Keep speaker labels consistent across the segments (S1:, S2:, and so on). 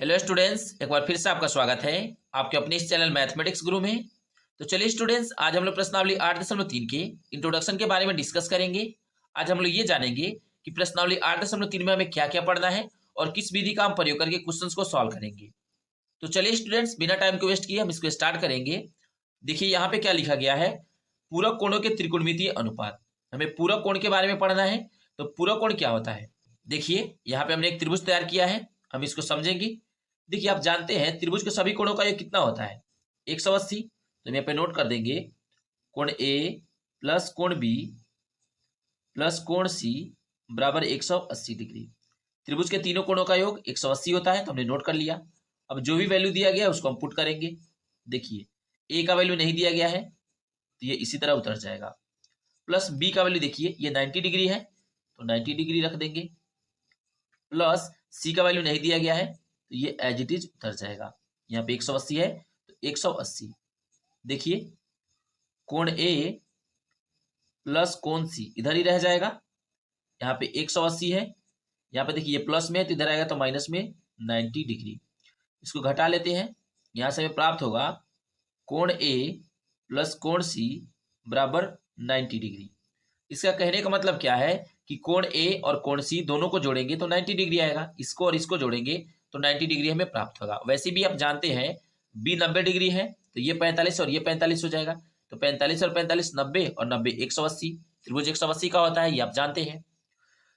S1: Hello students, एक बार फिर से आपका स्वागत है आपके अपने इस चैनल मैथमेटिक्स गुरु में। तो चलिए स्टूडेंट्स, आज हम लोग प्रश्नावली 8.3 के इंट्रोडक्शन के बारे में डिस्कस करेंगे। आज हम लोग ये जानेंगे कि प्रश्नावली 8.3 में हमें क्या क्या पढ़ना है और किस विधि का हम प्रयोग करके क्वेश्चंस को सॉल्व करेंगे। तो चलिए स्टूडेंट्स, बिना टाइम को वेस्ट किए हम इसको स्टार्ट करेंगे। देखिए यहाँ पे क्या लिखा गया है, पूरक कोणों के त्रिकोणमितीय अनुपात। हमें पूरक कोण के बारे में पढ़ना है। तो पूरक कोण क्या होता है, देखिए यहाँ पे हमने एक त्रिभुज तैयार किया है, हम इसको समझेंगे। देखिए आप जानते हैं त्रिभुज के सभी कोणों का योग कितना होता है, 180। तो हम यहाँ पे नोट कर देंगे, कोण ए प्लस कोण बी प्लस कोण सी बराबर 180 डिग्री। त्रिभुज के तीनों कोणों का योग 180 होता है, तो हमने नोट कर लिया। अब जो भी वैल्यू दिया गया है उसको हम पुट करेंगे। देखिए ए का वैल्यू नहीं दिया गया है तो ये इसी तरह उतर जाएगा। प्लस बी का वैल्यू देखिए ये 90 डिग्री है तो 90 डिग्री रख देंगे। प्लस सी का वैल्यू नहीं दिया गया है तो ये एज इट इज उतर जाएगा। यहाँ पे 180 है तो 180। देखिए कोण ए प्लस कोण सी इधर ही रह जाएगा। यहाँ पे 180 है, यहाँ पे देखिए ये प्लस में है तो इधर आएगा तो माइनस में 90 डिग्री। इसको घटा लेते हैं, यहाँ से हमें प्राप्त होगा कोण ए प्लस कोण सी बराबर 90 डिग्री। इसका कहने का मतलब क्या है कि कोण ए और कोण सी दोनों को जोड़ेंगे तो 90 डिग्री आएगा, इसको और इसको जोड़ेंगे तो 90 डिग्री हमें प्राप्त होगा। वैसे भी आप जानते हैं बी 90 डिग्री है तो ये 45 और ये 45 हो जाएगा, तो 45 और 45 90 और 90 180। त्रिभुज 180 का होता है, ये आप जानते हैं।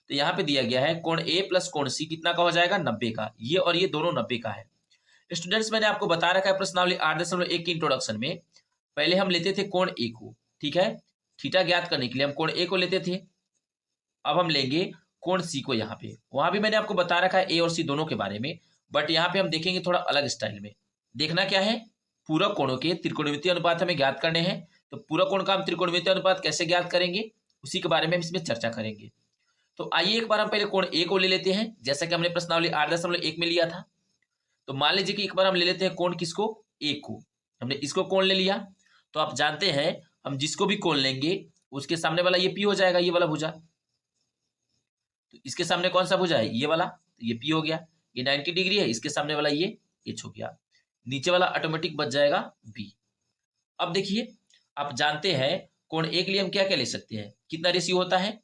S1: तो यहाँ पे दिया गया है कोण ए प्लस कोण सी कितना का हो जाएगा, 90 का। ये और ये दोनों 90 का है। स्टूडेंट्स मैंने आपको बता रखा है प्रश्नावली 8.1 की इंट्रोडक्शन में, पहले हम लेते थे कोण ए को, ठीक है। थीटा ज्ञात करने के लिए हम कोण ए को लेते थे। अब हम लेंगे कोण सी को। यहाँ पे वहां भी मैंने आपको बता रखा है ए और सी दोनों के बारे में, बट यहाँ पे हम देखेंगे थोड़ा अलग स्टाइल में। देखना क्या है, पूरक कोणों के त्रिकोणमितीय अनुपात हमें ज्ञात करने हैं। तो पूरक कोण का हम त्रिकोणमितीय अनुपात कैसे ज्ञात करेंगे उसी के बारे में हम इसमें चर्चा करेंगे। तो आइए एक बार हम पहले कोण ए को ले लेते हैं, जैसा कि हमने प्रश्नावली 8.1 में लिया था। तो मान लीजिए कि एक बार हम ले लेते हैं कोण किसको, ए को। हमने इसको कोण ले लिया तो आप जानते हैं हम जिसको भी कोण लेंगे उसके सामने वाला ये पी हो जाएगा, ये वाला भुजा। तो इसके सामने कौन सा भुजा है, ये वाला, तो ये पी हो गया। ये 90 डिग्री है, इसके सामने वाला ये एच हो गया। नीचे वाला ऑटोमेटिक बच जाएगा बी। अब देखिए आप जानते हैं कोण ए के लिए हम क्या क्या ले सकते हैं, कितना रेशियो होता है,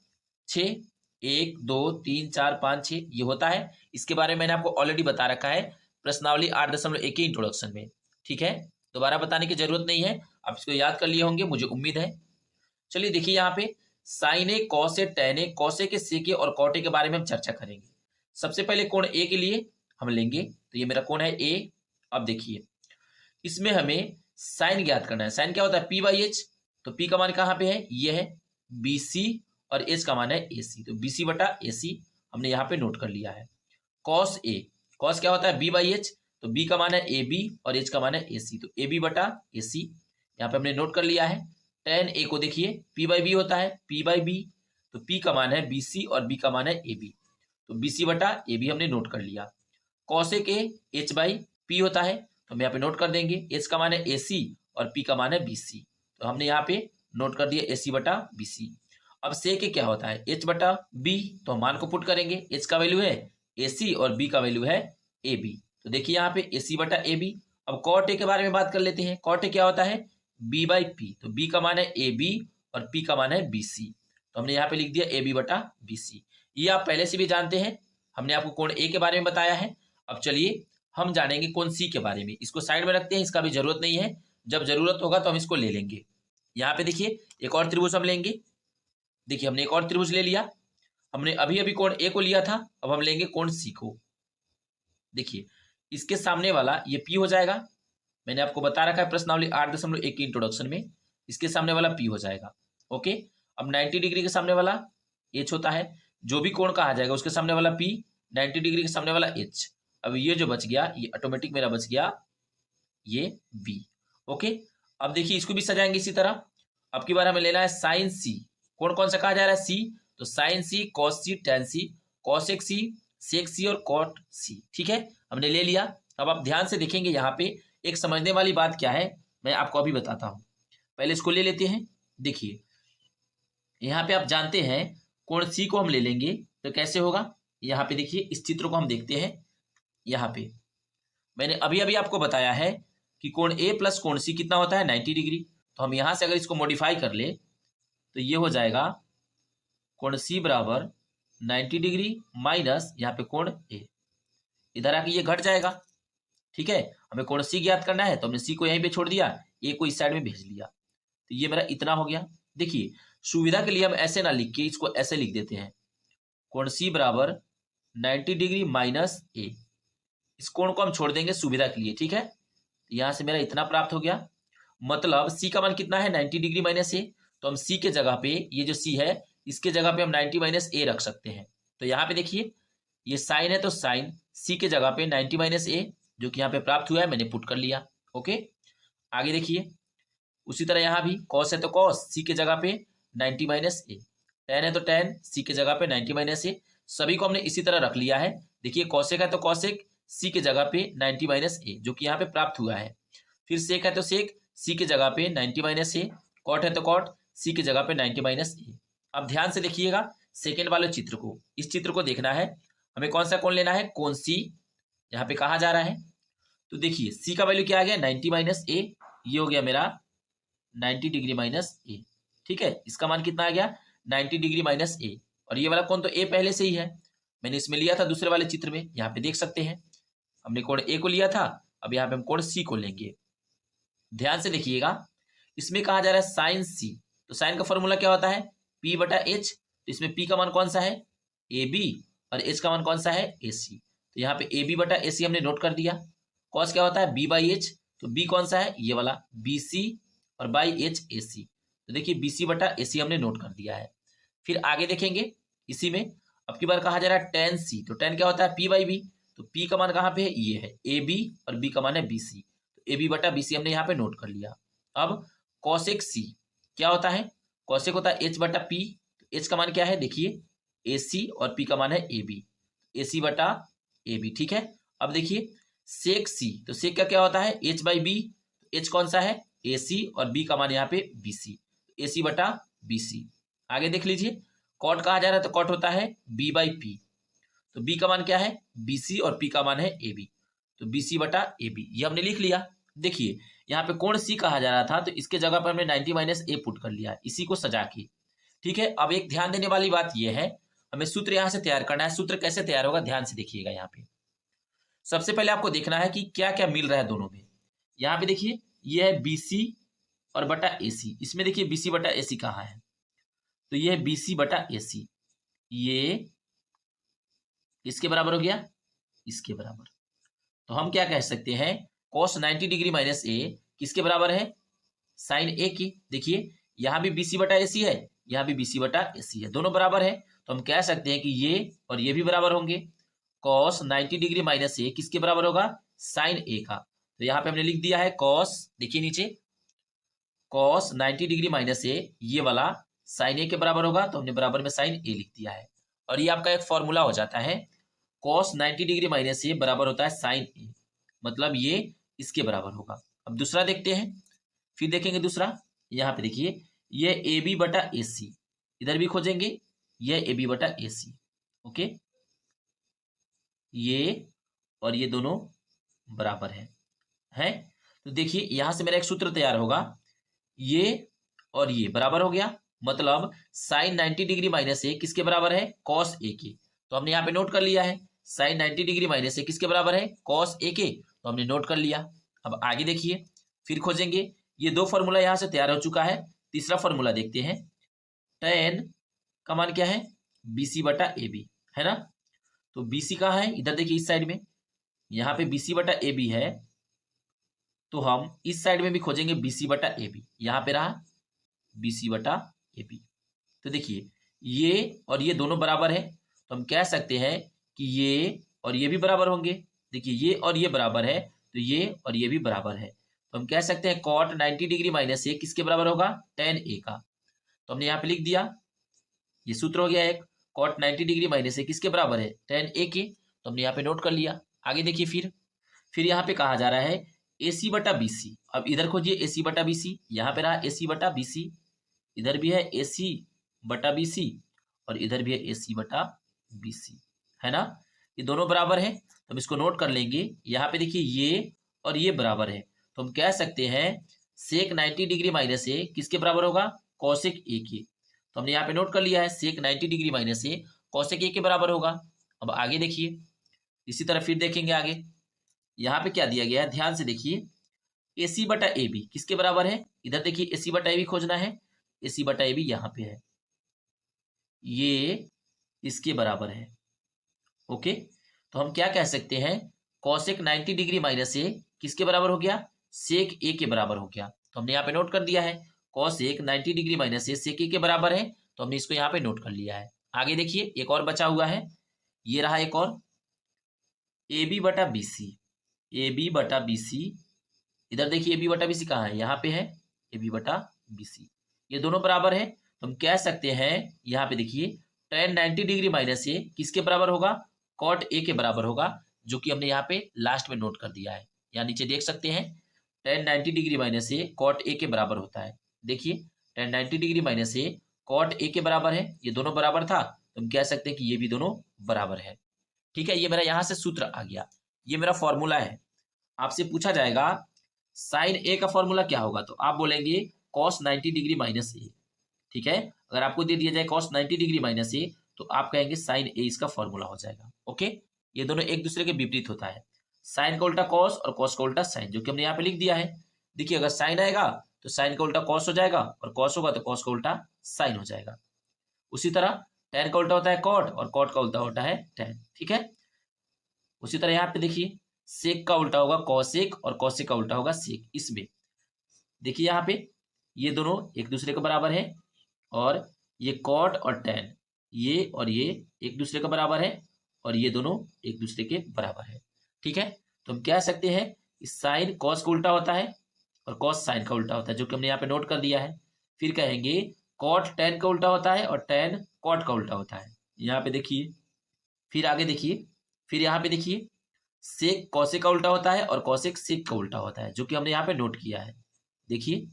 S1: 6, 1 2 3 4 5 6 ये होता है। इसके बारे में मैंने आपको ऑलरेडी बता रखा है प्रश्नावली 8.1 के इंट्रोडक्शन में, ठीक है। दोबारा बताने की जरूरत नहीं है, आप इसको याद कर लिए होंगे मुझे उम्मीद है। चलिए देखिए यहाँ पे sign A, cos A, ten A, cos A के, सेक ए और कॉट ए के बारे में हम चर्चा करेंगे। सबसे पहले कोण ए के लिए हम लेंगे, तो ये मेरा कोण है ए। अब देखिए इसमें हमें साइन ज्ञात करना है। साइन क्या होता है, पी बाई एच। तो पी का मान कहाँ पे है, ये है बी सी, और एच का मान है ए सी, तो बी सी बटा ए सी हमने यहाँ पे नोट कर लिया है। कॉस ए, कॉस क्या होता है, बी बाई एच। तो बी का मान है ए बी और एच का मान है ए सी, तो ए बी बटा ए सी यहाँ पे हमने नोट कर लिया है। टेन ए को देखिए पी बाई बी होता है, पी बाई बी। तो पी का मान है बी सी और बी का मान है ए बी, तो बी सी बटा ए बी हमने नोट कर लिया। Cosec A H by P होता है, तो हम यहाँ पे नोट कर देंगे। एच का मान है ए सी और पी का मान है बी सी, तो हमने यहाँ पे नोट कर दिया ए सी बटा बी सी। अब सेक ए क्या होता है, एच बटा बी, तो हम मान को पुट करेंगे। एच का वैल्यू है ए सी और बी का वैल्यू है ए बी, तो देखिए यहाँ पे ए सी बटा ए बी। अब कॉट ए के बारे में बात कर लेते हैं। कॉट ए क्या होता है, बी बाई पी, तो बी का मान है ए बी और पी का मान है बी सी, तो हमने यहाँ पे लिख दिया ए बी बटा बी सी। ये आप पहले से भी जानते हैं, हमने आपको कोण ए के बारे में बताया है। अब चलिए हम जानेंगे कोण सी के बारे में। इसको साइड में रखते हैं, इसका भी जरूरत नहीं है, जब जरूरत होगा तो हम इसको ले लेंगे। यहाँ पे देखिए एक और त्रिभुज हम लेंगे। देखिए हमने एक और त्रिभुज ले लिया, हमने अभी अभी कोण ए को लिया था, अब हम लेंगे कोण सी को। देखिए इसके सामने वाला ये पी हो जाएगा, मैंने आपको बता रखा है प्रश्नावली 8.1 की इंट्रोडक्शन में, इसके सामने वाला पी हो जाएगा। ओके, अब 90 डिग्री के सामने वाला एच होता है, जो भी कोण कहा जाएगा उसके सामने वाला पी, 90 डिग्री के सामने वाला एच। अब ये जो बच गया ये ऑटोमेटिक मेरा बच गया ये बी। ओके, अब देखिए इसको भी सजाएंगे इसी तरह। अब की बार हमें लेना है साइन सी। कोण कौन सा कहा जा रहा है, सी, तो साइन सी, कॉस सी, टेन सी, कॉसेक सी, सेक सी और कॉट सी, ठीक है, हमने ले लिया। अब आप ध्यान से देखेंगे यहाँ पे एक समझने वाली बात क्या है, मैं आपको अभी बताता हूं। पहले इसको ले लेते हैं। देखिए यहाँ पे आप जानते हैं कोण सी को हम ले लेंगे तो कैसे होगा, यहाँ पे देखिए इस चित्र को हम देखते हैं। यहाँ पे मैंने अभी अभी आपको बताया है कि कोण ए प्लस कोण सी कितना होता है 90 डिग्री। तो हम यहाँ से अगर इसको मॉडिफाई कर ले तो ये हो जाएगा कोण सी बराबर 90 डिग्री माइनस यहाँ पे कोण ए, इधर आके ये घट जाएगा। ठीक है, हमें कोण सी ज्ञात करना है तो हमने सी को यहीं पे छोड़ दिया, ए को इस साइड में भेज लिया, तो ये मेरा इतना हो गया। देखिए सुविधा के लिए हम ऐसे ना लिख के इसको ऐसे लिख देते हैं, कोण सी बराबर 90 डिग्री माइनस ए, इस कोण को हम छोड़ देंगे सुविधा के लिए। ठीक है, तो यहां से मेरा इतना प्राप्त हो गया। मतलब सी का मान कितना है 90 डिग्री माइनस ए, तो हम सी के जगह पे ये जो सी है इसके जगह पे हम 90 माइनस ए रख सकते हैं। तो यहाँ पे देखिए ये साइन है तो साइन सी के जगह पे 90 माइनस ए जो कि यहाँ पे प्राप्त हुआ है मैंने पुट कर लिया। ओके, आगे देखिए उसी तरह यहाँ भी कॉस है तो कॉस सी के जगह पे 90 माइनस ए, टेन है तो टेन सी के जगह पे 90 माइनस ए, सभी को हमने इसी तरह रख लिया है। देखिए कॉसेक है तो कॉसेक सी के जगह पे 90 माइनस ए जो कि यहाँ पे प्राप्त हुआ है। फिर सेक है तो सेक सी के जगह पे 90 माइनस ए, कॉट है तो कॉट सी की जगह पे 90 माइनस ए। अब ध्यान से देखिएगा सेकेंड वाले चित्र को, इस चित्र को देखना है हमें, कौन सा कोण लेना है, कोण सी यहाँ पे कहा जा रहा है। तो देखिए सी का वैल्यू क्या आ गया 90 माइनस ए, ये हो गया मेरा 90 डिग्री माइनस ए। ठीक है, इसका मान कितना आ गया 90 डिग्री माइनस ए, और ये वाला कोण तो ए पहले से ही है, मैंने इसमें लिया था दूसरे वाले चित्र में, यहाँ पे देख सकते हैं हमने कोण ए को लिया था, अब यहाँ पे हम कोण सी को लेंगे। ध्यान से देखिएगा इसमें कहा जा रहा है साइन सी, तो साइन का फॉर्मूला क्या होता है P बटा एच, तो इसमें P का मान कौन सा है ए बी और H का मान कौन सा है ए सी, तो यहाँ पे ए बी बटा ए सी हमने नोट कर दिया। कॉस क्या होता है B बाई एच, तो B कौन सा है ये वाला बी सी और बाई एच ए सी, तो देखिए बी सी बटा ए सी हमने नोट कर दिया है। फिर आगे देखेंगे इसी में अब की बार कहा जा रहा है टेन सी, तो टेन क्या होता है P बाई बी, तो P का मान कहाँ पे है ये है ए बी और B का मान है बी सी, तो ए बी बटा बी सी हमने यहाँ पे नोट कर लिया। अब कॉसेक सी क्या होता है, कॉसेक होता है एच बटा पी, तो एच का मान क्या है देखिए ए सी और पी का मान है ए बी, ए सी बटा ए बी। ठीक है, अब देखिए सेक सी, तो सेक का क्या होता है एच बाई बी, एच कौन सा है ए सी और बी का मान यहाँ पे बी सी, ए सी बटा बी सी। आगे देख लीजिए कॉट कहा जा रहा है तो कॉट होता है बी बाई पी, तो बी का मान क्या है बी सी और पी का मान है ए बी, तो बी सी बटा ए बी, ये हमने लिख लिया। देखिए यहाँ पे कोण सी कहा जा रहा था तो इसके जगह पर हमने 90 माइनस ए पुट कर लिया इसी को सजा के। ठीक है, अब एक ध्यान देने वाली बात यह है हमें सूत्र यहाँ से तैयार करना है। सूत्र कैसे तैयार होगा ध्यान से देखिएगा, यहाँ पे सबसे पहले आपको देखना है कि क्या क्या मिल रहा है दोनों में। यहाँ पे देखिए ये है बीसी और बटा ए सी, इसमें देखिए बीसी बटा ए सी कहाँ है, तो ये है बीसी बटा ए सी, ये इसके बराबर हो गया इसके बराबर, तो हम क्या कह सकते हैं cos 90 डिग्री माइनस ए किसके बराबर है साइन ए की। देखिए यहाँ भी बीसी बटा एसी है, यहाँ भी बीसी बटा एसी है, दोनों बराबर है, तो हम कह सकते हैं कि ये और ये भी बराबर होंगे। cos 90 डिग्री माइनस ए किसके बराबर होगा साइन ए का, तो यहाँ पे हमने लिख दिया है cos, देखिए नीचे cos 90 डिग्री माइनस ए ये वाला साइन ए के बराबर होगा, तो हमने बराबर में साइन ए लिख दिया है, और ये आपका एक फॉर्मूला हो जाता है cos 90 डिग्री माइनस ए बराबर होता है साइन ए, मतलब ये इसके बराबर होगा। अब दूसरा देखते हैं, फिर देखेंगे दूसरा, यहाँ पे देखिए ये ए बी बटा ए सी, इधर भी खोजेंगे ये ए बी बटा ए सी। ओके, ये और ये दोनों बराबर है तो देखिए यहां से मेरा एक सूत्र तैयार होगा, ये और ये बराबर हो गया, मतलब साइन 90 डिग्री माइनस ए किसके बराबर है कॉस ए के, तो हमने यहाँ पे नोट कर लिया है साइन 90 डिग्री माइनस ए किसके बराबर है कॉस ए के, तो हमने नोट कर लिया। अब आगे देखिए फिर खोजेंगे, ये दो फॉर्मूला यहाँ से तैयार हो चुका है, तीसरा फॉर्मूला देखते हैं, टेन का मान क्या है बीसी बटा ए बी है ना, तो बीसी कहाँ है इधर देखिए इस साइड में, यहाँ पे बीसी बटा ए बी है, तो हम इस साइड में भी खोजेंगे बीसी बटा ए बी, यहाँ पे रहा बीसी बटा ए बी, तो देखिए ये और ये दोनों बराबर है, तो हम कह सकते हैं कि ये और ये भी बराबर होंगे। देखिए ये और ये बराबर है तो ये और ये भी बराबर है, तो हम कह सकते हैं कॉट 90 डिग्री माइनस ए किसके बराबर होगा टेन ए का, तो हमने यहाँ पे लिख दिया, ये सूत्र हो गया एक, कॉट 90 डिग्री माइनस ए किसके बराबर है टेन ए के, तो हमने यहाँ पे नोट कर लिया। आगे देखिए फिर यहाँ पे कहा जा रहा है ए सी बटा बी सी, अब इधर खोजिए ए सी बटा बी सी, यहाँ पे रहा ए सी बटा बी सी, इधर भी है ए सी बटा बी सी और इधर भी है ए सी बटा बी सी, है ना, ये दोनों बराबर है, तो हम इसको नोट कर लेंगे। यहाँ पे देखिए ये और ये बराबर है, तो हम कह सकते हैं सेक 90 डिग्री माइनस ए किसके बराबर होगा, कॉसेक ए के। तो हमने यहाँ पे नोट कर लिया है सेक 90 डिग्री माइनस ए कॉसेक ए के बराबर होगा। अब आगे देखिए, इसी तरह फिर देखेंगे आगे। यहाँ पे क्या दिया गया है, ध्यान से देखिए, ए सी बटा ए बी किसके बराबर है, इधर देखिए ए सी बटा ए बी खोजना है, ए सी बटा ए बी यहाँ पे है, ये इसके बराबर है। ओके, तो हम क्या कह सकते हैं, कॉसेक 90 डिग्री माइनस ए किसके बराबर हो गया, सेक ए के बराबर हो गया। तो हमने यहाँ पे नोट कर दिया है कॉसेक 90 डिग्री माइनस ए सेक ए के बराबर है, तो हमने इसको यहाँ पे नोट कर लिया है। आगे देखिए एक और बचा हुआ है, ये रहा एक और, ए बी बटा बी सी, ए बी बटा बी सी, इधर देखिए ए बी बटा बी सी कहाँ है, यहाँ पे है ए बी बटा बी सी, ये दोनों बराबर है। तो हम कह सकते हैं यहाँ पे देखिए tan 90 डिग्री माइनस ए किसके बराबर होगा, कॉट ए के बराबर होगा, जो कि हमने यहाँ पे लास्ट में नोट कर दिया है। यहाँ नीचे देख सकते हैं tan 90 degree minus A cot A के बराबर होता है। देखिए tan 90 degree minus A cot A के बराबर है, ये दोनों बराबर था, तो हम कह सकते हैं कि ये भी दोनों बराबर है। ठीक है, ये मेरा यहाँ से सूत्र आ गया, ये मेरा फॉर्मूला है। आपसे पूछा जाएगा साइन ए का फॉर्मूला क्या होगा, तो आप बोलेंगे कॉस 90 डिग्री माइनस ए। ठीक है, अगर आपको दे दिया जाए कॉस 90 डिग्री माइनस ए, तो आप कहेंगे साइन ए इसका फॉर्मूला हो जाएगा। ओके, ये दोनों एक दूसरे के विपरीत होता है, साइन का उल्टा कॉस और कॉस का उल्टा साइन, जो कि हमने यहाँ पे लिख दिया है। देखिए अगर साइन आएगा तो साइन का उल्टा कॉस हो जाएगा, और कॉस होगा तो कॉस का उल्टा साइन हो जाएगा। उसी तरह टेन का उल्टा होता है कॉट, और कॉट का उल्टा होता है टेन। ठीक है, उसी तरह यहाँ पे देखिए सेक का उल्टा होगा कॉसेक, और कॉसेक का उल्टा होगा सेक। इसमें देखिए यहाँ पे ये दोनों एक दूसरे के बराबर है, और ये कॉट और टेन ये और ये एक दूसरे के बराबर है, और ये दोनों एक दूसरे के बराबर है। ठीक है, तो हम कह सकते हैं साइन कॉस का उल्टा होता है और कॉस साइन का उल्टा होता है, जो कि हमने यहाँ पे नोट कर दिया है। फिर कहेंगे कॉट टेन का उल्टा होता है और टेन कॉट का उल्टा होता है, यहाँ पे देखिए। फिर आगे देखिए, फिर यहाँ पे देखिए सेक कॉसेक का उल्टा होता है और कॉसेक सेक का उल्टा होता है, जो कि हमने यहाँ पे नोट किया है। देखिए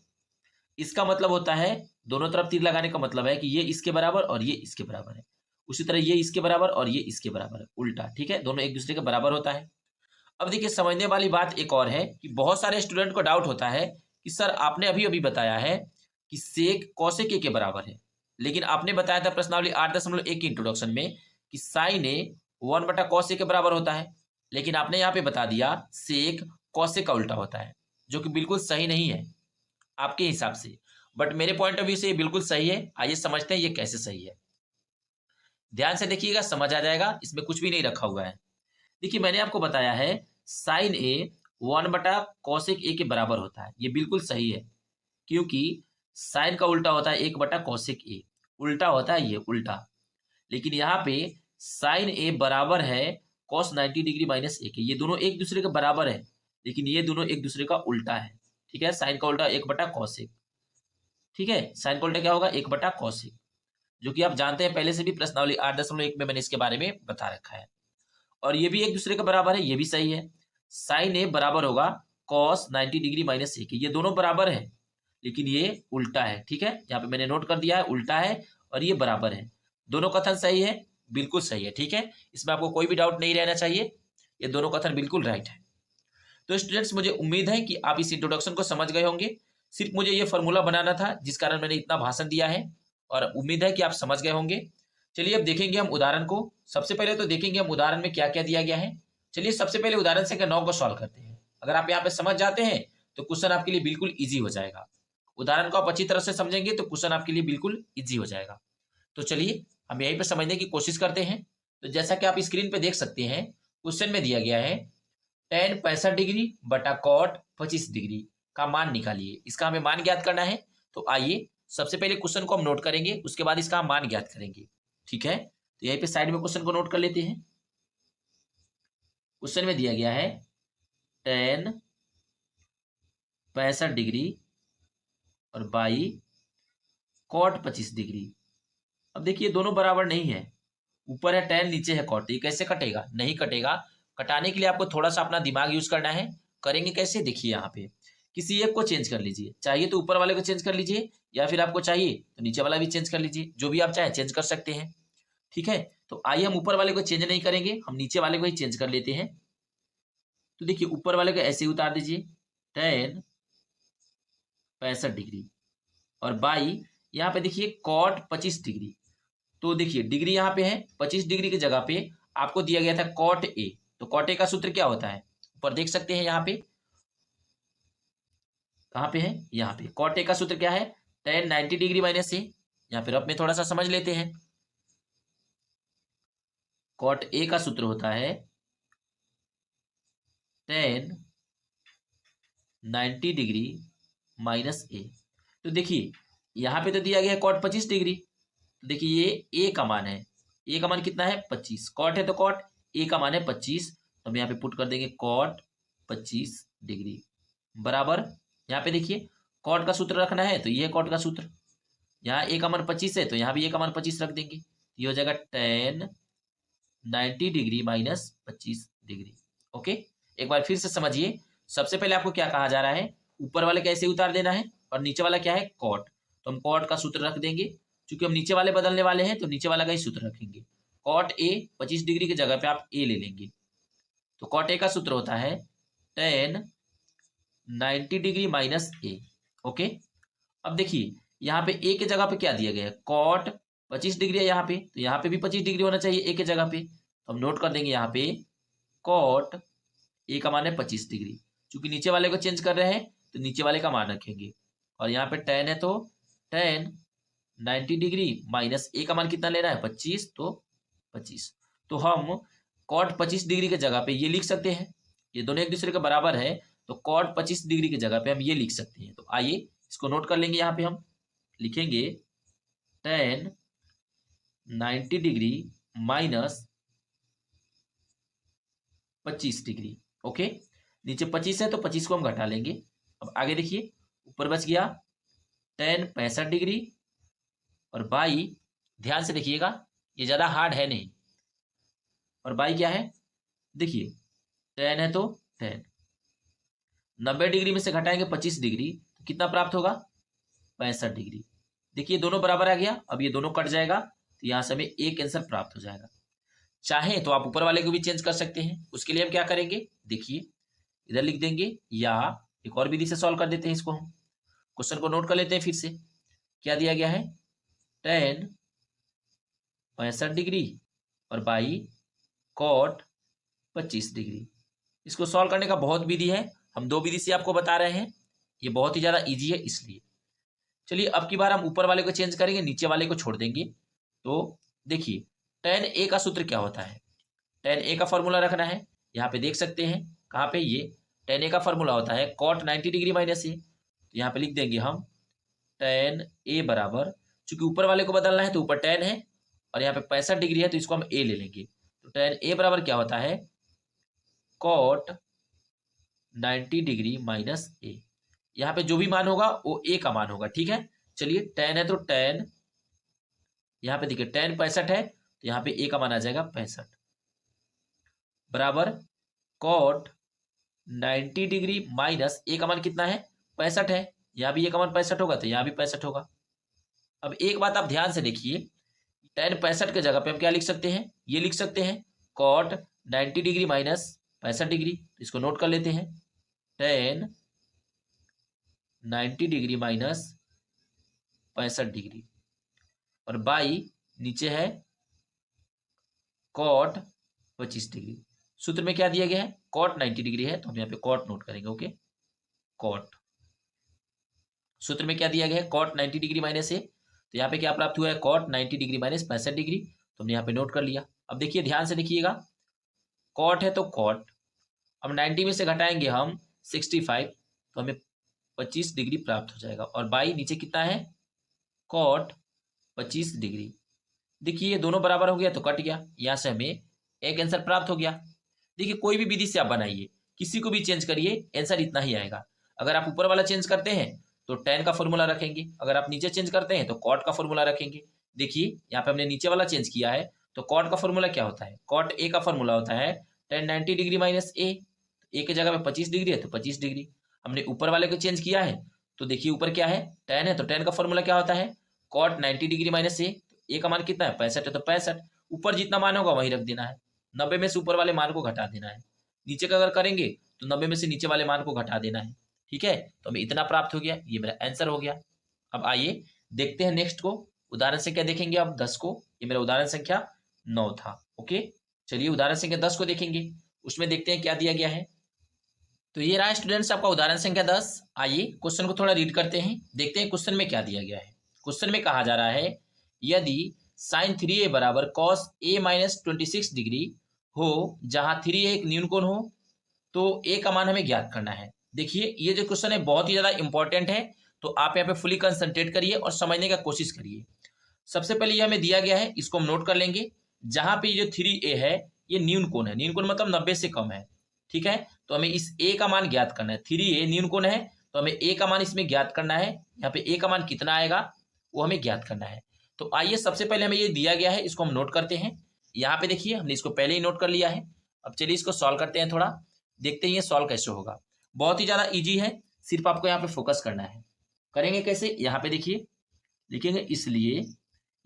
S1: इसका मतलब होता है, दोनों तरफ तीर लगाने का मतलब है कि ये इसके बराबर और ये इसके बराबर है, उसी तरह ये इसके बराबर और ये इसके बराबर है, उल्टा। ठीक है, दोनों एक दूसरे के बराबर होता है। अब देखिए समझने वाली बात एक और है कि बहुत सारे स्टूडेंट को डाउट होता है कि सर आपने अभी अभी बताया है कि सेक कॉसेक ए के बराबर है, लेकिन आपने बताया था प्रश्नावली 8.1 की इंट्रोडक्शन में कि साइन ए 1/cos ए के बराबर होता है, लेकिन आपने यहाँ पे बता दिया सेक कॉसेक का उल्टा होता है, जो कि बिल्कुल सही नहीं है आपके हिसाब से, बट मेरे पॉइंट ऑफ व्यू से ये बिल्कुल सही है। आइए समझते हैं ये कैसे सही है। ध्यान से देखिएगा, समझ आ जाएगा, इसमें कुछ भी नहीं रखा हुआ है। देखिए मैंने आपको बताया है साइन ए 1/cosec ए के बराबर होता है, ये बिल्कुल सही है, क्योंकि साइन का उल्टा होता है 1/cosec ए, उल्टा होता है ये उल्टा। लेकिन यहाँ पे साइन ए बराबर है cos 90 डिग्री माइनस ए के, ये दोनों एक दूसरे के बराबर है, लेकिन ये दोनों एक दूसरे का उल्टा है। ठीक है, साइन का उल्टा 1/cosec। ठीक है, साइन का उल्टा क्या होगा 1/cosec, जो कि आप जानते हैं पहले से भी प्रश्नावली 8.1 में मैंने इसके बारे में बता रखा है। और ये भी एक दूसरे के बराबर है, ये भी सही है। साइन ए बराबर होगा cos 90 डिग्री माइनस ए के, ये दोनों बराबर है, लेकिन ये उल्टा है। ठीक है, यहाँ पे मैंने नोट कर दिया है उल्टा है और ये बराबर है। दोनों कथन सही है, बिल्कुल सही है। ठीक है, इसमें आपको कोई भी डाउट नहीं रहना चाहिए, ये दोनों कथन बिल्कुल राइट है। तो स्टूडेंट्स मुझे उम्मीद है कि आप इस इंट्रोडक्शन को समझ गए होंगे। सिर्फ मुझे ये फॉर्मूला बनाना था, जिस कारण मैंने इतना भाषण दिया है, और उम्मीद है कि आप समझ गए होंगे। चलिए अब देखेंगे हम उदाहरण को। सबसे पहले तो देखेंगे हम उदाहरण में क्या क्या दिया गया है। चलिए सबसे पहले उदाहरण संख्या 9 को सॉल्व करते हैं। अगर आप यहाँ पे समझ जाते हैं तो क्वेश्चन आपके लिए बिल्कुल ईजी हो जाएगा। उदाहरण को आप अच्छी तरह से समझेंगे तो क्वेश्चन आपके लिए बिल्कुल ईजी हो जाएगा। तो चलिए हम यहीं पर समझने की कोशिश करते हैं। तो जैसा कि आप स्क्रीन पे देख सकते हैं, क्वेश्चन में दिया गया है tan 65 डिग्री बटा कॉट 25 डिग्री का मान निकालिए। इसका हमें मान ज्ञात करना है। तो आइए सबसे पहले क्वेश्चन को हम नोट करेंगे, उसके बाद इसका हम मान ज्ञात करेंगे। ठीक है, तो यहीं पे साइड में क्वेश्चन को नोट कर लेते हैं। क्वेश्चन में दिया गया है tan 65 डिग्री और बाई कॉट 25 डिग्री। अब देखिए दोनों बराबर नहीं है, ऊपर है tan नीचे है कॉट, ये कैसे कटेगा? नहीं कटेगा। कटाने के लिए आपको थोड़ा सा अपना दिमाग यूज करना है। करेंगे कैसे? देखिए यहाँ पे किसी एक को चेंज कर लीजिए, चाहिए तो ऊपर वाले को चेंज कर लीजिए, या फिर आपको चाहिए तो नीचे वाला भी चेंज कर लीजिए, जो भी आप चाहें चेंज कर सकते हैं। ठीक है, तो आइए हम ऊपर वाले को चेंज नहीं करेंगे, हम नीचे वाले को ही चेंज कर लेते हैं। तो देखिए ऊपर वाले को ऐसे ही उतार दीजिए, tan 65 डिग्री और बाई यहाँ पे देखिए cot 25 डिग्री। तो देखिए डिग्री यहाँ पे है, 25 डिग्री की जगह पे आपको दिया गया था cot a। तो cot a का सूत्र क्या होता है, ऊपर देख सकते हैं यहाँ पे, कहाँ पे है, यहाँ पे cot a का सूत्र क्या है, tan 90 डिग्री माइनस a। यहाँ पे रफ में थोड़ा सा समझ लेते हैं। cot a का सूत्र होता है tan 90 डिग्री माइनस a। तो देखिए यहाँ पे तो दिया गया है cot 25 डिग्री, तो देखिए ये a का मान है, a का मान कितना है 25, cot है तो cot a का मान है 25, तो हम यहाँ पे पुट कर देंगे cot 25 डिग्री बराबर, यहाँ पे देखिए cot का सूत्र रखना है तो ये है cot का सूत्र, यहाँ a का मान 25 है तो यहाँ भी a का मान 25 रख देंगे, ये हो जाएगा tan 90 degree minus 25 degree. Okay, एक बार फिर से समझिए। सबसे पहले आपको क्या कहा जा रहा है, ऊपर वाले का ऐसे उतार देना है और नीचे वाला क्या है cot, तो हम cot का सूत्र रख देंगे, क्योंकि हम नीचे वाले बदलने वाले हैं तो नीचे वाला का ही सूत्र रखेंगे। cot a 25 डिग्री की जगह पे आप a ले लेंगे, तो cot a का सूत्र होता है tan 90 degree minus a। Okay, अब देखिए यहाँ पे a की जगह पे क्या दिया गया है, cot 25 डिग्री है यहाँ पे, तो यहाँ पे भी 25 डिग्री होना चाहिए a की जगह पे, तो हम नोट कर देंगे यहाँ पे cot a का मान है 25 डिग्री, क्योंकि नीचे वाले को चेंज कर रहे हैं तो नीचे वाले का मान रखेंगे, और यहाँ पे tan है तो tan 90 डिग्री माइनस a का मान कितना लेना है 25, तो 25, तो हम cot 25 डिग्री की जगह पे ये लिख सकते हैं, ये दोनों एक दूसरे के बराबर है तो cot 25 डिग्री की जगह पे हम ये लिख सकते हैं। तो आइए इसको नोट कर लेंगे, यहाँ पे हम लिखेंगे tan 90 degree minus 25 degree. Okay, नीचे 25 है तो 25 को हम घटा लेंगे। अब आगे देखिए ऊपर बच गया tan 65 डिग्री और बाई, ध्यान से देखिएगा ये ज्यादा हार्ड है नहीं, और बाई क्या है देखिए tan है तो tan 90 डिग्री में से घटाएंगे 25 डिग्री तो कितना प्राप्त होगा 65 डिग्री। देखिए दोनों बराबर आ गया, अब ये दोनों कट जाएगा तो यहाँ से हमें एक आंसर प्राप्त हो जाएगा। चाहे तो आप ऊपर वाले को भी चेंज कर सकते हैं, उसके लिए हम क्या करेंगे देखिए इधर लिख देंगे, या एक और विधि से सॉल्व कर देते हैं इसको। हम क्वेश्चन को नोट कर लेते हैं फिर से, क्या दिया गया है tan 65 डिग्री और बाई cot 25 डिग्री। इसको सॉल्व करने का बहुत विधि है, हम दो विधि से आपको बता रहे हैं, ये बहुत ही ज्यादा इजी है इसलिए। चलिए अब की बार हम ऊपर वाले को चेंज करेंगे, नीचे वाले को छोड़ देंगे। तो देखिए tan a का सूत्र क्या होता है, tan a का फॉर्मूला रखना है, यहाँ पे देख सकते हैं कहाँ पे, ये tan a का फॉर्मूला होता है cot 90 डिग्री माइनस a। तो यहाँ पे लिख देंगे हम tan a बराबर, चूंकि ऊपर वाले को बदलना है तो ऊपर tan है और यहाँ पे 65 डिग्री है तो इसको हम a ले लेंगे, तो tan a बराबर क्या होता है cot 90 डिग्री माइनस a। यहाँ पे जो भी मान होगा वो a का मान होगा, ठीक है। चलिए tan है तो tan, यहाँ पे देखिए tan 65 है तो यहाँ पे a का मान आ जाएगा 65 बराबर cot 90 डिग्री माइनस a का मान कितना है 65 है, यहाँ भी a का मान 65 होगा तो यहाँ भी 65 होगा। अब एक बात आप ध्यान से देखिए, tan 65 के जगह पे हम क्या लिख सकते हैं, ये लिख सकते हैं cot 90 डिग्री माइनस 65 डिग्री, इसको नोट कर लेते हैं tan 90 डिग्री माइनस 65 डिग्री और बाई नीचे है cot 25 डिग्री। सूत्र में क्या दिया गया है cot 90 डिग्री है तो हम यहाँ पे cot नोट करेंगे। ओके, cot सूत्र में क्या दिया गया है cot 90 डिग्री माइनस है, तो यहाँ पे क्या प्राप्त हुआ है cot 90 डिग्री माइनस 65 डिग्री, तो हमने यहाँ पे नोट कर लिया। अब देखिए ध्यान से देखिएगा, cot है तो cot, अब 90 में से घटाएंगे हम 65 तो हमें 25 डिग्री प्राप्त हो जाएगा, और बाई नीचे कितना है cot 25 डिग्री। देखिए ये दोनों बराबर हो गया तो कट गया, यहाँ से हमें एक आंसर प्राप्त हो गया। देखिए कोई भी विधि से आप बनाइए, किसी को भी चेंज करिए, आंसर इतना ही आएगा। अगर आप ऊपर वाला चेंज करते हैं तो tan का फॉर्मूला रखेंगे, अगर आप नीचे चेंज करते हैं तो cot का फॉर्मूला रखेंगे। देखिए यहाँ पे हमने नीचे वाला चेंज किया है तो cot का फॉर्मूला क्या होता है, cot a का फॉर्मूला होता है tan 90 degree minus a, a की जगह पे 25 डिग्री है तो 25 डिग्री। हमने ऊपर वाले को चेंज किया है तो देखिए ऊपर क्या है tan है तो tan का फॉर्मूला क्या होता है cot 90 degree minus a, a का मान कितना है 65 है तो 65, ऊपर जितना मान होगा वही रख देना है, 90 में से ऊपर वाले मान को घटा देना है। नीचे का अगर करेंगे तो 90 में से नीचे वाले मान को घटा देना है। ठीक है, तो हमें इतना प्राप्त हो गया, ये मेरा आंसर हो गया। अब आइए देखते हैं नेक्स्ट को, उदाहरण संख्या देखेंगे अब 10 को। ये मेरा उदाहरण संख्या 9 था। ओके, चलिए उदाहरण संख्या 10 को देखेंगे, उसमें देखते हैं क्या दिया गया है। तो ये रहा स्टूडेंट्स आपका उदाहरण संख्या 10। आइए क्वेश्चन को थोड़ा रीड करते हैं, देखते हैं क्वेश्चन में क्या दिया गया है। क्वेश्चन में कहा जा रहा है यदि साइन 3a बराबर कॉस a माइनस 26 डिग्री हो, जहां 3a एक न्यून कोण हो, तो a का मान हमें ज्ञात करना है। देखिए ये जो क्वेश्चन है बहुत ही ज्यादा इंपॉर्टेंट है, तो आप यहाँ पे फुली कंसंट्रेट करिए और समझने का कोशिश करिए। सबसे पहले ये हमें दिया गया है, इसको हम नोट कर लेंगे। जहां पे जो 3a है ये न्यून कोण है, न्यून कोण मतलब 90 से कम है। ठीक है, तो हमें इस a का मान ज्ञात करना है। 3a न्यून कोण है तो हमें a का मान इसमें ज्ञात करना है। यहाँ पे a का मान कितना आएगा वो हमें ज्ञात करना है। तो आइए सबसे पहले हमें ये दिया गया है, इसको हम नोट करते हैं। यहाँ पे देखिए हमने इसको पहले ही नोट कर लिया है। अब चलिए इसको सॉल्व करते हैं, थोड़ा देखते हैं ये सॉल्व कैसे होगा। बहुत ही ज्यादा ईजी है, सिर्फ आपको यहाँ पे फोकस करना है। करेंगे कैसे, यहाँ पे देखिए लिखेंगे, इसलिए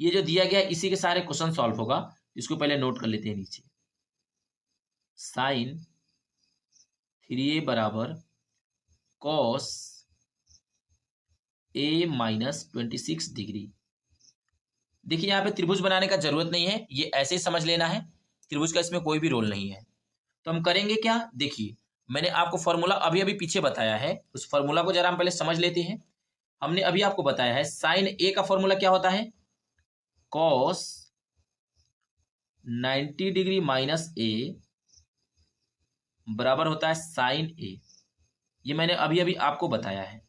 S1: ये जो दिया गया है इसी के सारे क्वेश्चन सॉल्व होगा। इसको पहले नोट कर लेते हैं नीचे। साइन 3a बराबर कॉस a माइनस 26 डिग्री। देखिए यहाँ पे त्रिभुज बनाने का जरूरत नहीं है, ये ऐसे ही समझ लेना है, त्रिभुज का इसमें कोई भी रोल नहीं है। तो हम करेंगे क्या, देखिए मैंने आपको फॉर्मूला अभी अभी पीछे बताया है, उस फॉर्मूला को जरा हम पहले समझ लेते हैं। हमने अभी आपको बताया है साइन a का फॉर्मूला क्या होता है, कॉस 90 डिग्री माइनस a बराबर होता है साइन a। ये मैंने अभी अभी आपको बताया है।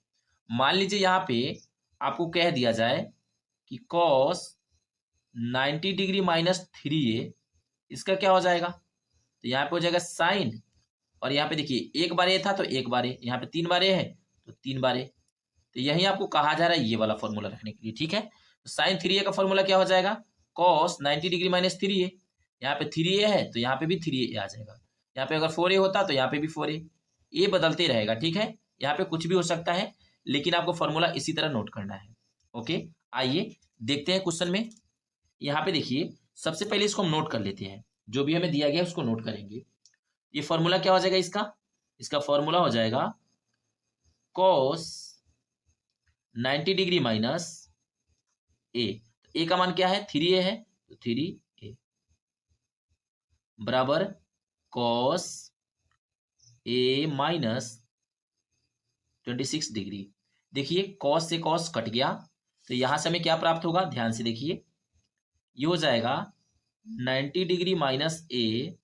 S1: मान लीजिए यहाँ पे आपको कह दिया जाए कि कॉस 90 डिग्री माइनस 3a, इसका क्या हो जाएगा, तो यहाँ पे हो जाएगा साइन, और यहाँ पे देखिए एक बार ए था तो एक बार ए, यहाँ पे 3 बार ए है तो 3 बार ए। तो यही आपको कहा जा रहा है ये वाला फॉर्मूला रखने के लिए। ठीक है, तो साइन 3a का फॉर्मूला क्या हो जाएगा, कॉस 90 डिग्री माइनस 3a। यहाँ पे 3a है तो यहाँ पे भी 3a आ जाएगा। यहाँ पे अगर 4a होता तो यहाँ पे भी 4a, ये बदलते रहेगा। ठीक है, यहाँ पे कुछ भी हो सकता है, लेकिन आपको फॉर्मूला इसी तरह नोट करना है। ओके, आइए देखते हैं क्वेश्चन में। यहाँ पे देखिए सबसे पहले इसको हम नोट कर लेते हैं, जो भी हमें दिया गया है उसको नोट करेंगे। ये फॉर्मूला क्या हो जाएगा इसका, इसका फॉर्मूला हो जाएगा कॉस 90 डिग्री माइनस ए। तो ए का मान क्या है, 3a है, तो 3a बराबर कॉस ए माइनस 26 डिग्री। देखिए कॉस से कॉस कट गया, तो यहां से हमें क्या प्राप्त होगा, ध्यान से देखिए, ये हो जाएगा 90 degree minus A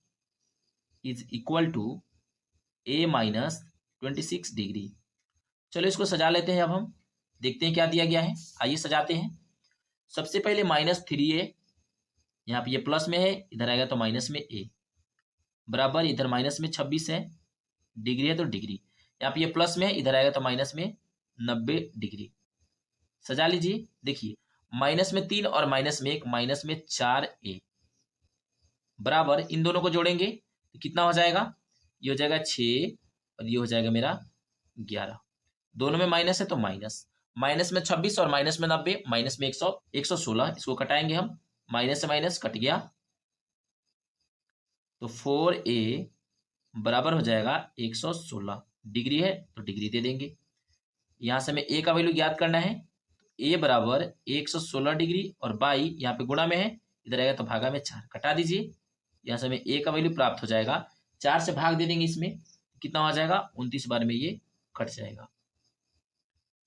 S1: is equal to A minus 26 degree. चलो इसको सजा लेते हैं। अब हम देखते हैं क्या दिया गया है, आइए सजाते हैं। सबसे पहले -3a, यहाँ पे ये प्लस में है, इधर आएगा तो माइनस में a, बराबर इधर माइनस में 26 है, डिग्री है तो डिग्री, यहाँ पे ये प्लस में है, इधर आएगा तो माइनस में 90 डिग्री। सजा लीजिए, देखिए माइनस में 3 और माइनस में 1, माइनस में 4a, बराबर इन दोनों को जोड़ेंगे तो कितना हो जाएगा, ये हो जाएगा 6 और ये हो जाएगा मेरा 11। दोनों में माइनस है तो माइनस, माइनस में 26 और माइनस में 90, माइनस में 116, इसको कटाएंगे हम, माइनस से माइनस कट गया, तो 4a बराबर हो जाएगा 116। डिग्री है तो डिग्री दे देंगे। यहां से हमें a का वैल्यू ज्ञात करना है, a बराबर 116 डिग्री, और बाई यहाँ पे गुणा में है, इधर आएगा तो भागा में 4, कटा दीजिए। यहाँ से हमें a का वैल्यू प्राप्त हो जाएगा, 4 से भाग दे देंगे इसमें, कितना हो जाएगा 29 बार में ये कट जाएगा।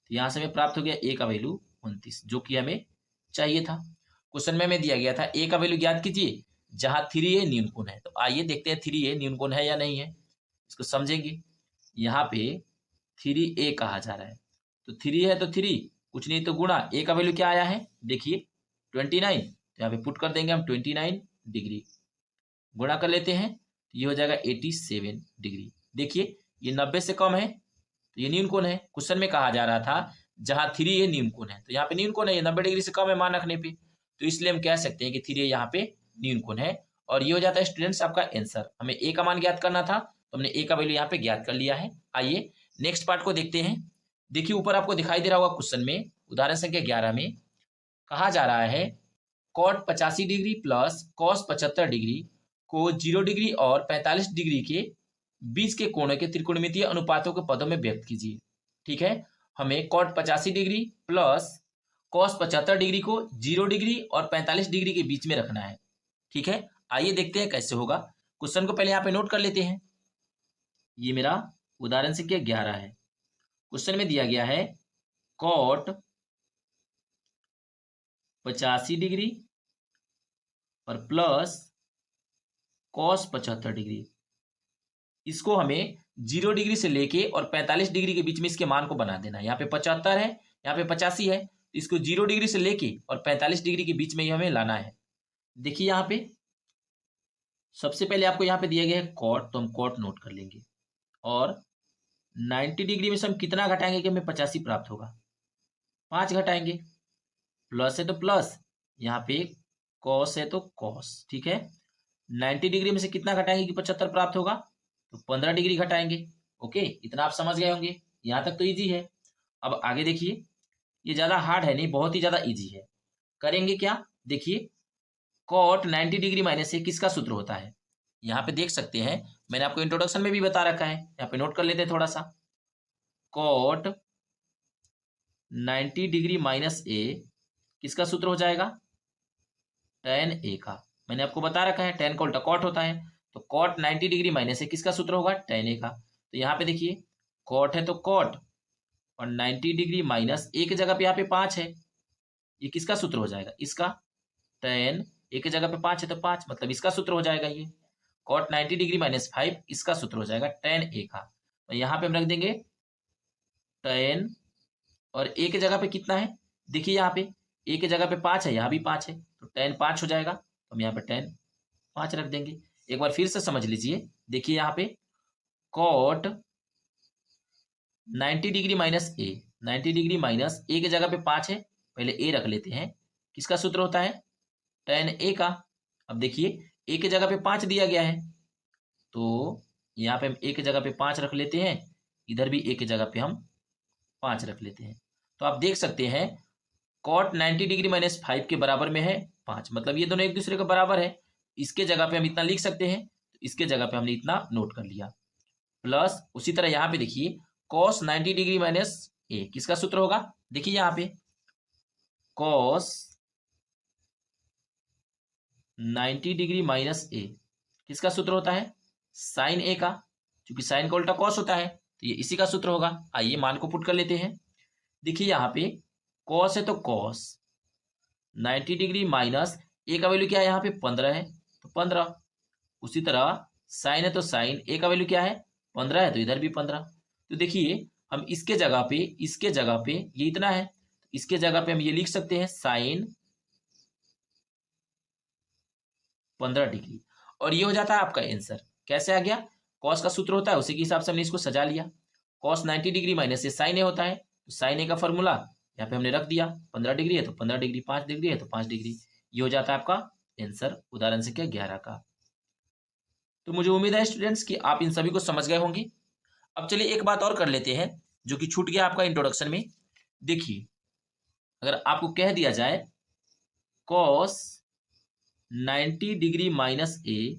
S1: तो यहाँ से हमें प्राप्त हो गया a का वैल्यू 29, जो कि हमें चाहिए था। क्वेश्चन में हमें दिया गया था a का वैल्यू ज्ञात कीजिए जहां 3a न्यून कोण है। तो आइए देखते हैं 3a न्यून कोण है या नहीं है, इसको समझेंगे। यहाँ पे 3a कहा जा रहा है, तो 3 है तो 3, कुछ नहीं तो गुणा, a का वैल्यू क्या आया है, देखिए 29, तो यहाँ पे पुट कर देंगे हम 29 डिग्री, गुणा कर लेते हैं तो ये हो जाएगा 87 डिग्री। देखिए ये 90 से कम है तो ये न्यून कोण है। क्वेश्चन में कहा जा रहा था जहां 3a न्यून कोण है, तो यहाँ पे न्यून कोण है, ये 90 डिग्री से कम है मान रखने पे, तो इसलिए हम कह सकते हैं कि 3a यहाँ पे न्यून कोण है। और ये हो जाता है स्टूडेंट्स आपका आंसर। हमें a का मान ज्ञात करना था तो हमने a का वैल्यू यहाँ पे ज्ञात कर लिया है। आइए नेक्स्ट पार्ट को देखते हैं। देखिए ऊपर आपको दिखाई दे रहा होगा क्वेश्चन में, उदाहरण संख्या 11 में कहा जा रहा है cot 85 degree plus cos 75 degree को 0 डिग्री और 45 डिग्री के बीच के कोणों के त्रिकोणमितीय अनुपातों के पदों में व्यक्त कीजिए। ठीक है, हमें cot 85 degree plus cos 75 degree को 0 डिग्री और 45 डिग्री के बीच में रखना है। ठीक है, आइए देखते हैं कैसे होगा। क्वेश्चन को पहले यहाँ पे नोट कर लेते हैं। ये मेरा उदाहरण संख्या 11 है। क्वेश्चन में दिया गया है कॉट 85 डिग्री और प्लस कॉस 75 डिग्री। इसको हमें 0 डिग्री से लेके और 45 डिग्री के बीच में इसके मान को बना देना है। यहाँ पे 75 है, यहाँ पे 85 है, तो इसको 0 डिग्री से लेके और 45 डिग्री के बीच में ही हमें लाना है। देखिए यहाँ पे सबसे पहले आपको यहाँ पे दिया गया है कॉट, तो हम कॉट नोट कर लेंगे। और 90 डिग्री में से हम कितना घटाएंगे कि हमें 85 प्राप्त होगा? 5 घटाएंगे। प्लस है तो प्लस, यहाँ पे कॉस है तो कॉस। ठीक है, 90 डिग्री में से कितना घटाएंगे कि 75 प्राप्त होगा? तो 15 डिग्री घटाएंगे। ओके, इतना आप समझ गए होंगे। यहाँ तक तो इजी है। अब आगे देखिए, ये ज़्यादा हार्ड है नहीं, बहुत ही ज़्यादा इजी है। करेंगे क्या? देखिए, कॉट 90 डिग्री माइनस ए किसका सूत्र होता है? यहाँ पे देख सकते हैं, मैंने आपको इंट्रोडक्शन में भी बता रखा है। यहाँ पे नोट कर लेते हैं थोड़ा सा। कॉट 90 डिग्री माइनस ए किसका सूत्र हो जाएगा? tan ए का। मैंने आपको बता रखा है tan का उल्टा कॉट होता है, तो कॉट 90 डिग्री माइनस ए किसका सूत्र होगा? tan ए का। तो यहाँ पे देखिए, कॉट है तो कॉट और 90 डिग्री माइनस ए की जगह पे यहाँ पे 5 है, ये किसका सूत्र हो जाएगा? इसका। tan ए की जगह पे 5 है तो 5, मतलब इसका सूत्र हो जाएगा ये। कॉट 90 डिग्री माइनस 5 इसका सूत्र हो जाएगा tan ए का। तो यहाँ पे हम रख देंगे tan, और ए की जगह पे कितना है? देखिए यहाँ पे ए की जगह पे 5 है, यहाँ भी 5 है, तो tan 5 हो जाएगा। तो हम यहाँ पे tan 5 रख देंगे। एक बार फिर से समझ लीजिए। देखिए यहाँ पे कॉट 90 डिग्री माइनस ए, 90 डिग्री माइनस ए की जगह पे 5 है, पहले ए रख लेते हैं। किसका सूत्र होता है? tan ए का। अब देखिए ए की जगह पे 5 दिया गया है, तो यहाँ पे हम ए की जगह पे 5 रख लेते हैं, इधर भी ए की जगह पे हम 5 रख लेते हैं। तो आप देख सकते हैं कॉट 90 डिग्री माइनस 5 के बराबर में है 5, मतलब ये दोनों एक दूसरे के बराबर है। इसके जगह पे हम इतना लिख सकते हैं, तो इसके जगह पे हमने इतना नोट कर लिया। प्लस उसी तरह यहाँ पे देखिए कॉस 90 डिग्री माइनस ए किसका सूत्र होगा? देखिए यहाँ पे कॉस 90 डिग्री माइनस ए किसका सूत्र होता है? साइन ए का। क्योंकि साइन का उल्टा कॉस होता है, तो ये इसी का सूत्र होगा। आइए मान को पुट कर लेते हैं। देखिए यहाँ पे कॉस है तो कॉस 90 डिग्री माइनस ए का वैल्यू क्या है? यहाँ पे 15 है, तो 15। उसी तरह साइन है तो साइन ए का वैल्यू क्या है? 15 है, तो इधर भी 15। तो देखिए हम इसके जगह पे ये इतना है, इसके जगह पे हम ये लिख सकते हैं साइन 15 डिग्री, और ये हो जाता है आपका आंसर। कैसे आ गया? कॉस का सूत्र होता है, उसी के हिसाब से हमने इसको सजा लिया। कॉस 90 डिग्री माइनस से साइन ए होता है, तो साइन ए का फॉर्मूला यहाँ पे हमने रख दिया। 15 डिग्री है तो 15 डिग्री, 5 डिग्री है तो 5 डिग्री। ये हो जाता है आपका आंसर उदाहरण संख्या 11 का। तो मुझे उम्मीद है स्टूडेंट्स कि आप इन सभी को समझ गए होंगे। अब चलिए एक बात और कर लेते हैं जो कि छूट गया आपका इंट्रोडक्शन में। देखिए, अगर आपको कह दिया जाए कॉस 90 डिग्री माइनस ए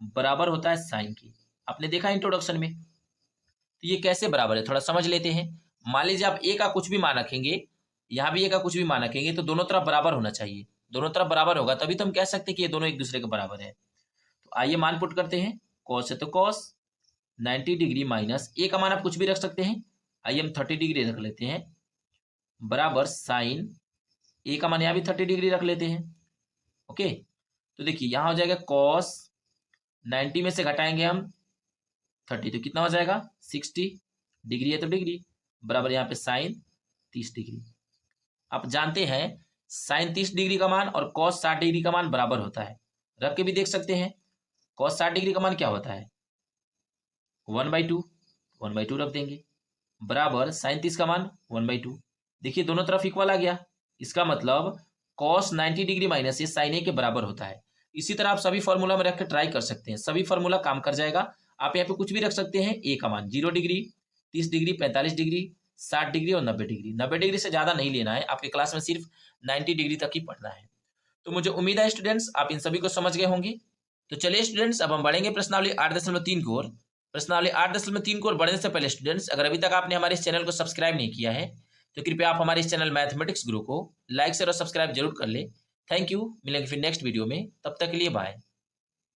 S1: बराबर होता है साइन की, आपने देखा इंट्रोडक्शन में, तो ये कैसे बराबर है थोड़ा समझ लेते हैं। मान लीजिए आप ए का कुछ भी मान रखेंगे, यहाँ भी ए का कुछ भी मान रखेंगे, तो दोनों तरफ बराबर होना चाहिए। दोनों तरफ बराबर होगा तभी तो हम कह सकते हैं कि ये दोनों एक दूसरे के बराबर है। तो आइए मान पुट करते हैं। कॉस है तो कॉस 90 डिग्री माइनस ए का मान आप कुछ भी रख सकते हैं, आइए हम 30 डिग्री रख लेते हैं, बराबर साइन ए का मान यहाँ भी 30 डिग्री रख लेते हैं। ओके, तो देखिए यहाँ हो जाएगा कॉस 90 में से घटाएंगे हम 30, तो कितना हो जाएगा? 60 डिग्री है तो डिग्री, बराबर यहाँ पे साइन 30 डिग्री। आप जानते हैं साइन 30 डिग्री का मान और कॉस 60 डिग्री का मान बराबर होता है, रख के भी देख सकते हैं। कॉस 60 डिग्री का मान क्या होता है? 1/2, 1/2 रख देंगे, बराबर साइन 30 का मान 1/2। देखिए दोनों तरफ इक्वल आ गया, इसका मतलब कॉस 90 डिग्री माइनस ये साइन ए के बराबर होता है। इसी तरह आप सभी फॉर्मूला में रख के ट्राई कर सकते हैं, सभी फॉर्मूला काम कर जाएगा। आप यहाँ पे कुछ भी रख सकते हैं, ए का मान 0 डिग्री, 30 डिग्री, 45 डिग्री, 60 डिग्री और 90 डिग्री। 90 डिग्री से ज़्यादा नहीं लेना है, आपके क्लास में सिर्फ 90 डिग्री तक ही पढ़ना है। तो मुझे उम्मीद है स्टूडेंट्स आप इन सभी को समझ गए होंगे। तो चलिए स्टूडेंट्स अब हम बढ़ेंगे प्रश्नावली 8.3 की ओर। प्रश्नावली 8.3 को बढ़ने से पहले स्टूडेंट्स, अगर अभी तक आपने हमारे इस चैनल को सब्सक्राइब नहीं किया है तो कृपया आप हमारे इस चैनल मैथमेटिक्स गुरु को लाइक शेयर और सब्सक्राइब जरूर कर ले। Thank you. मिलेंगे फिर नेक्स्ट वीडियो में, तब तक के लिए बाय।